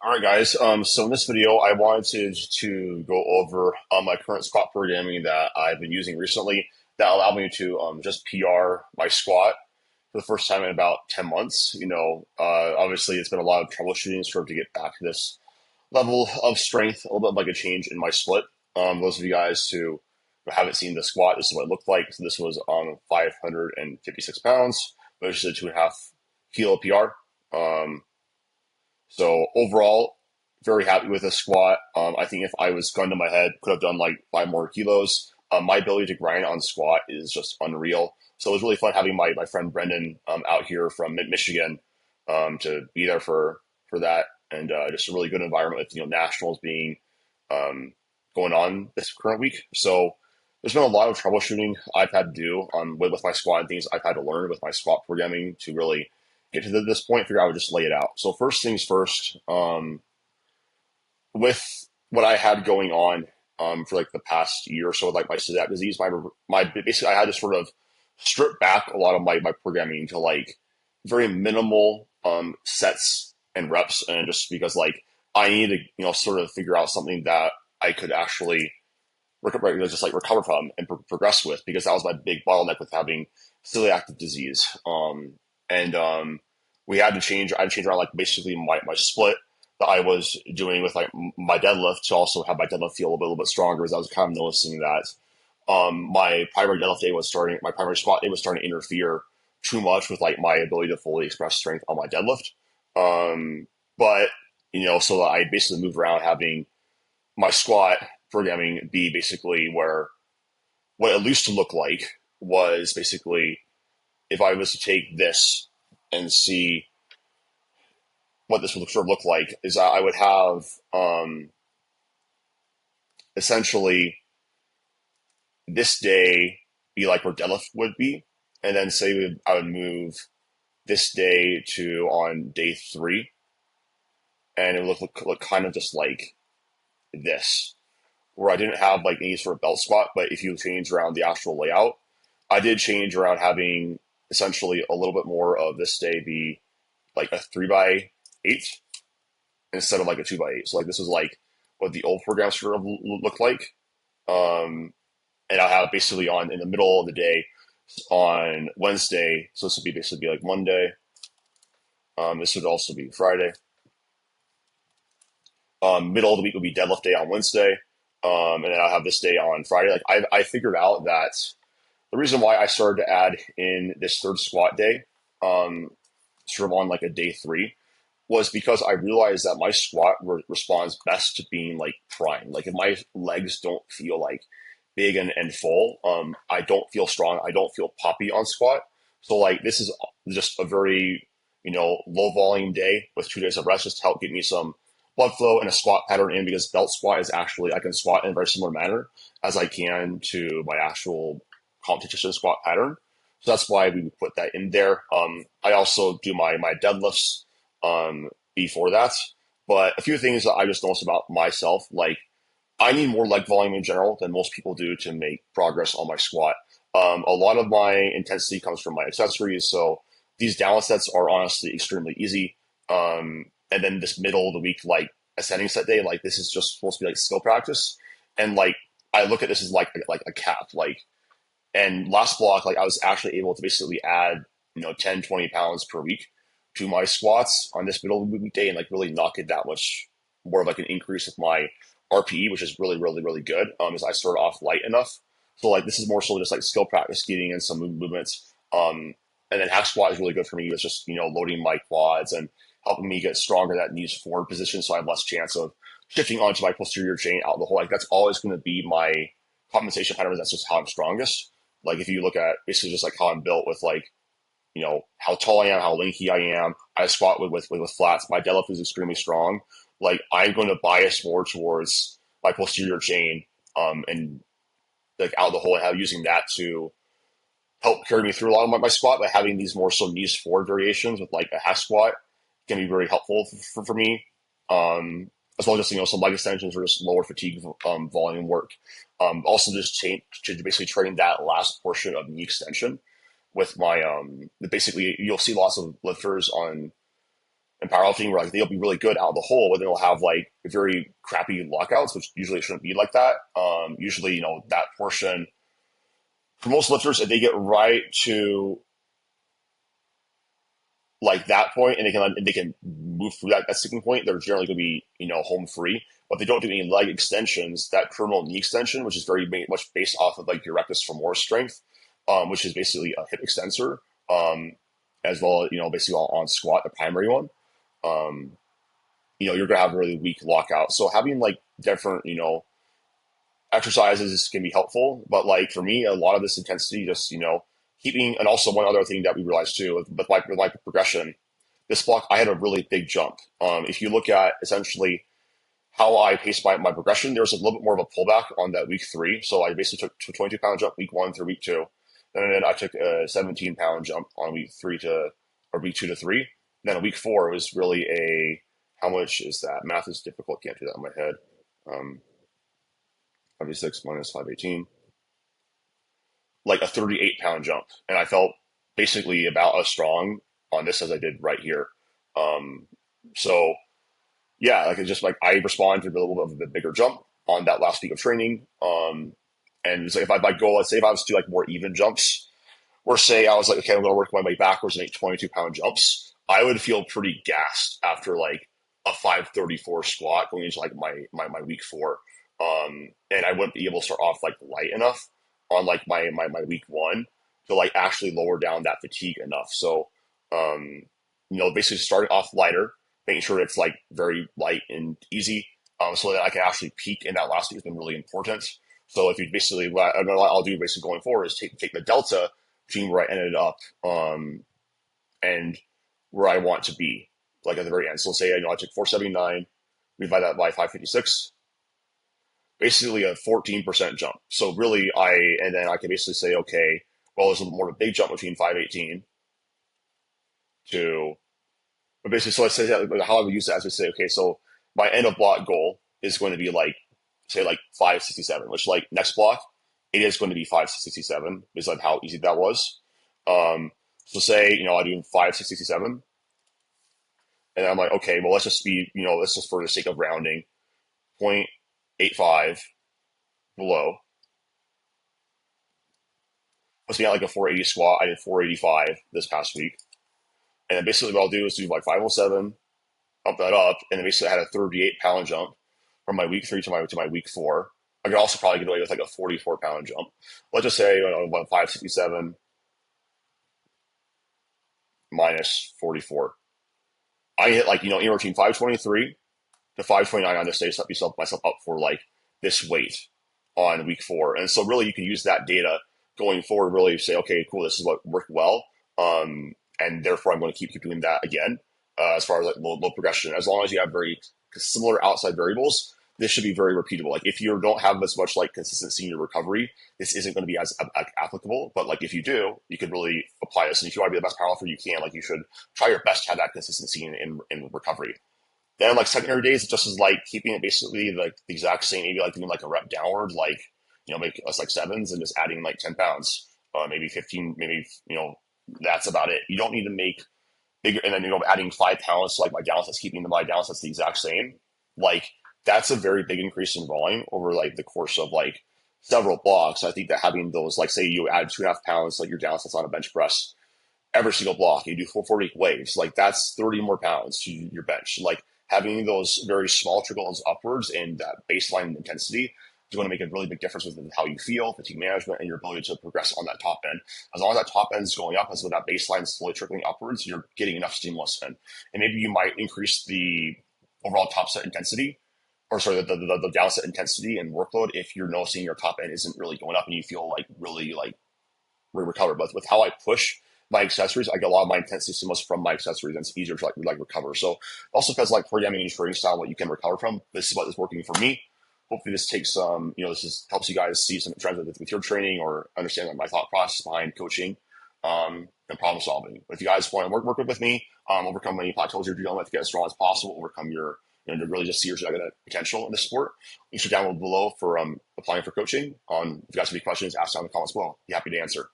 All right, guys. So in this video, I wanted to go over my current squat programming that I've been using recently that allowed me to just PR my squat for the first time in about 10 months. Obviously, it's been a lot of troubleshooting sort of to get back to this level of strength, a little bit like a change in my split. Those of you guys who haven't seen the squat, this is what it looked like. So this was on 556 pounds, which is a 2.5 kilo PR. So overall, very happy with the squat. I think if I was gun to my head, could have done like 5 more kilos. My ability to grind on squat is just unreal. So it was really fun having my friend Brendan out here from Michigan to be there for that, and just a really good environment with nationals being um, going on this current week. So there's been a lot of troubleshooting I've had to do with my squat and things I've had to learn with my squat programming to really get to this point. Figure out I would just lay it out. So first things first, with what I had going on for like the past year or so, with like my celiac disease, my basically I had to sort of strip back a lot of my programming to like very minimal sets and reps, and just because like I needed to sort of figure out something that I could actually recover from and progress with, because that was my big bottleneck with having celiac disease. And we had to change. I had to change around like basically my split that I was doing with like my deadlift to also have my deadlift feel a little bit stronger, because I was kind of noticing that my primary deadlift day was starting, my primary squat day was starting to interfere too much with like my ability to fully express strength on my deadlift. But so I basically moved around having my squat programming be basically where what it used to look like was basically if I was to take this and see what this would sort of look like, is I would have essentially this day be like where deadlift would be, and then say I would move this day to on day three, and it would look kind of just like this, where I didn't have like any sort of belt squat. But if you change around the actual layout, I did change around having essentially a little bit more of this day be like a 3x8 instead of like a 2x8. So like this was like what the old program sort of looked like. And I'll have basically on in the middle of the day on Wednesday. So this would be basically be like Monday. This would also be Friday. Middle of the week would be deadlift day on Wednesday. And then I'll have this day on Friday. Like I figured out that the reason why I started to add in this third squat day, sort of on like a day three, was because I realized that my squat responds best to being like primed. Like if my legs don't feel like big and full, I don't feel strong. I don't feel poppy on squat. So like this is just a very low volume day with 2 days of rest, just to help get me some blood flow and a squat pattern in, because belt squat is actually I can squat in a very similar manner as I can to my actual competition squat pattern. So that's why we put that in there. I also do my deadlifts before that. But a few things that I just noticed about myself, like I need more leg volume in general than most people do to make progress on my squat. A lot of my intensity comes from my accessories, so these down sets are honestly extremely easy. And then this middle of the week, like ascending set day, like this is just supposed to be like skill practice, and like I look at this as like a cap, like. And last block, like I was actually able to basically add 10, 20 pounds per week to my squats on this middle of the weekday, and like really knock it that much more of like an increase with my RPE, which is really, really, really good. As I start off light enough. So like this is more so just like skill practice, getting in some movements. And then hack squat is really good for me. It's just loading my quads and helping me get stronger that knees forward position, so I have less chance of shifting onto my posterior chain out the hole. Like that's always going to be my compensation pattern. That's just how I'm strongest. Like if you look at basically just like how I'm built with like how tall I am, how lanky I am. I squat with flats. My deadlift is extremely strong. Like I'm going to bias more towards my posterior chain, and like out the hole, and have using that to help carry me through a lot of my squat. But having these more so knees forward variations with like a half squat can be very helpful for me. As well as just some leg extensions or just lower fatigue volume work. Also just basically training that last portion of knee extension with my basically you'll see lots of lifters on in powerlifting where like they'll be really good out of the hole, but then they'll have like very crappy lockouts, which usually shouldn't be like that. Usually, that portion for most lifters, if they get right to like that point and they can move through that sticking point, they're generally going to be home free. But they don't do any leg extensions. That terminal knee extension, which is very much based off of like your rectus femoris strength, which is basically a hip extensor, as well as basically on squat, the primary one. Um, you're going to have a really weak lockout. So having like different exercises can be helpful, but like for me, a lot of this intensity just keeping. And also one other thing that we realized too with my progression, this block I had a really big jump. If you look at essentially how I paced my progression, there was a little bit more of a pullback on that week 3. So I basically took a 22-pound jump week 1 through week 2, and then I took a 17-pound jump on week 3 to or week 2 to 3. And then a week 4 was really a how much is that? Math is difficult. Can't do that in my head. 76 minus 518, like a 38-pound jump, and I felt basically about as strong on this as I did right here. Um, so yeah, like it's just like I respond to a little bit of a bigger jump on that last week of training. And it's like if I go, let's say if I was to do like more even jumps, or say I was like, okay, I'm going to work my way backwards and make 22-pound jumps, I would feel pretty gassed after like a 534 squat going into like my week 4. And I wouldn't be able to start off like light enough on like my week 1 to like actually lower down that fatigue enough. So, basically starting off lighter, making sure it's like very light and easy, so that I can actually peak in that last week has been really important. So if you basically, what I'll do basically going forward is take the delta between where I ended up, and where I want to be, like at the very end. So say I took 479, we divide that by 556, basically a 14% jump. So really, and then I can basically say, okay, well, there's a little more of a big jump between 518 to, but basically, so let's say that, how I would use that as we say, okay, so my end of block goal is going to be like, say like 567, which like next block, it is going to be 567 because of how easy that was. So say, I do 567, and I'm like, okay, well, let's just for the sake of rounding, 0.85 below. Let's be at like a 480 squat. I did 485 this past week. And then basically what I'll do is do like 507, up that up, and then basically I had a 38-pound jump from my week 3 to my week 4. I could also probably get away with like a 44-pound jump. Let's just say 567 minus 44. I hit like, in between 523 to 529 on this day to set myself up for like this weight on week 4. And so really you can use that data going forward, really say, okay, cool, this is what worked well. And therefore I'm going to keep doing that again, as far as like low progression. As long as you have very similar outside variables, this should be very repeatable. Like if you don't have as much like consistency in your recovery, this isn't going to be as applicable. But like if you do, you could really apply this. And if you want to be the best powerlifter you can, like you should try your best to have that consistency in recovery. Then like secondary days, it just is like keeping it basically like the exact same, maybe like doing like a rep downward, like, make us like 7s and just adding like 10 pounds, maybe 15, maybe, that's about it. You don't need to make bigger, and then, adding 5 pounds to like my downsets, keeping my downsets the exact same. Like that's a very big increase in volume over like the course of like several blocks. I think that having those, like say you add 2.5 pounds, like your downsets on a bench press, every single block, you do 440 waves, like that's 30 more pounds to your bench. Like having those very small trickles upwards and that baseline intensity is going to make a really big difference with how you feel, fatigue management, and your ability to progress on that top end. As long as that top end is going up, as with that baseline slowly trickling upwards, you're getting enough stimulus in. And maybe you might increase the overall top set intensity, or sorry, the down set intensity and workload if you're noticing your top end isn't really going up and you feel like really like recover. But with how I push my accessories, I get a lot of my intensity stimulus from my accessories, and it's easier to like recover. So it also depends like programming and training style, what you can recover from. This is what is working for me. Hopefully this takes helps you guys see some trends with your training or understand like my thought process behind coaching, and problem solving. If you guys want to work with me, overcome any plateaus you're dealing with, get as strong as possible, overcome your to really just see your potential in the sport, you should download below for applying for coaching. If you guys have any questions, ask down in the comments below. Be happy to answer.